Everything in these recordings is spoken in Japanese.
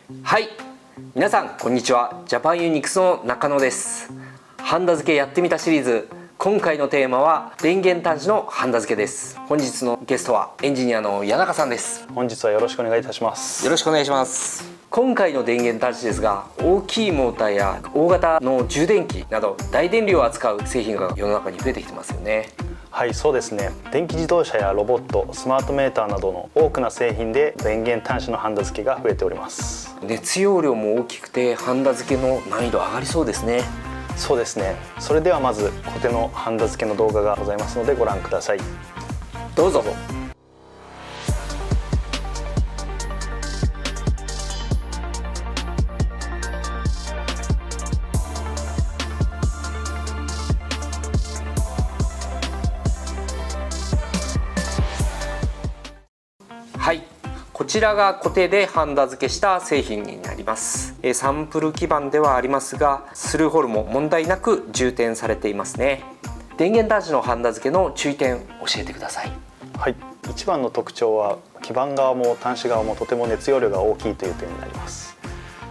はい、皆さんこんにちは。ジャパンユニクスの中野です。ハンダ付けやってみたシリーズ、今回のテーマは電源端子のハンダ付けです。本日のゲストはエンジニアの谷中さんです。本日はよろしくお願いいたします。よろしくお願いします。今回の電源端子ですが、大きいモーターや大型の充電器など大電流を扱う製品が世の中に増えてきてますよね。はい、そうですね。電気自動車やロボット、スマートメーターなどの多くの製品で電源端子のハンダ付けが増えております。熱容量も大きくてハンダ付けの難易度上がりそうですね。そうですね。それではまずコテのハンダ付けの動画がございますのでご覧ください。どうぞ。はい、こちらが固定でハンダ付けした製品になります。サンプル基板ではありますが、スルーホールも問題なく充填されていますね。電源端子のハンダ付けの注意点教えてください。はい、一番の特徴は基板側も端子側もとても熱容量が大きいという点になります。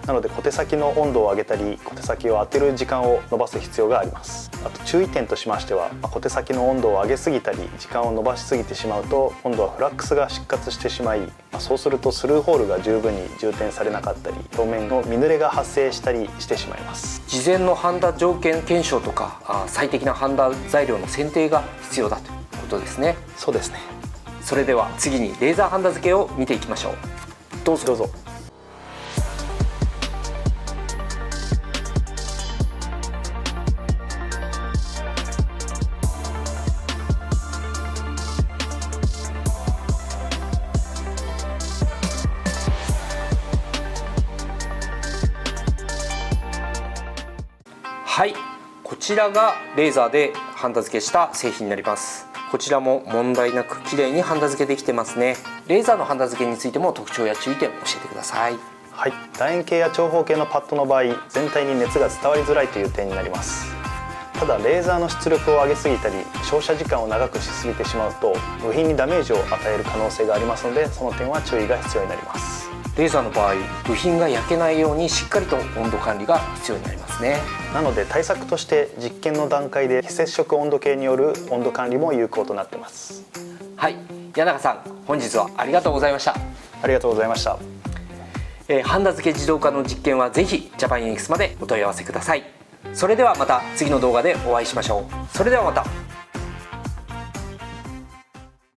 なので小手先の温度を上げたり小手先を当てる時間を延ばす必要があります。あと注意点としましては、小手先の温度を上げすぎたり時間を延ばしすぎてしまうと今度はフラックスが失活してしまい、そうするとスルーホールが十分に充填されなかったり表面の実濡れが発生したりしてしまいます。事前のハンダ条件検証とか最適なハンダ材料の選定が必要だということですね。そうですね。それでは次にレーザーハンダ付けを見ていきましょう。どうぞ。どうぞ。はい、こちらがレーザーでハンダ付けした製品になります。こちらも問題なく綺麗にハンダ付けできてますね。レーザーのハンダ付けについても特徴や注意点を教えてください。はい、楕円形や長方形のパッドの場合、全体に熱が伝わりづらいという点になります。ただレーザーの出力を上げすぎたり照射時間を長くしすぎてしまうと部品にダメージを与える可能性がありますので、その点は注意が必要になります。レーザーの場合、部品が焼けないようにしっかりと温度管理が必要になりますね。なので対策として実験の段階で非接触温度計による温度管理も有効となっています。はい、谷中さん、本日はありがとうございました。ありがとうございました。ハンダ付け自動化の実験はぜひジャパンユニクスまでお問い合わせください。それではまた次の動画でお会いしましょう。それではまた。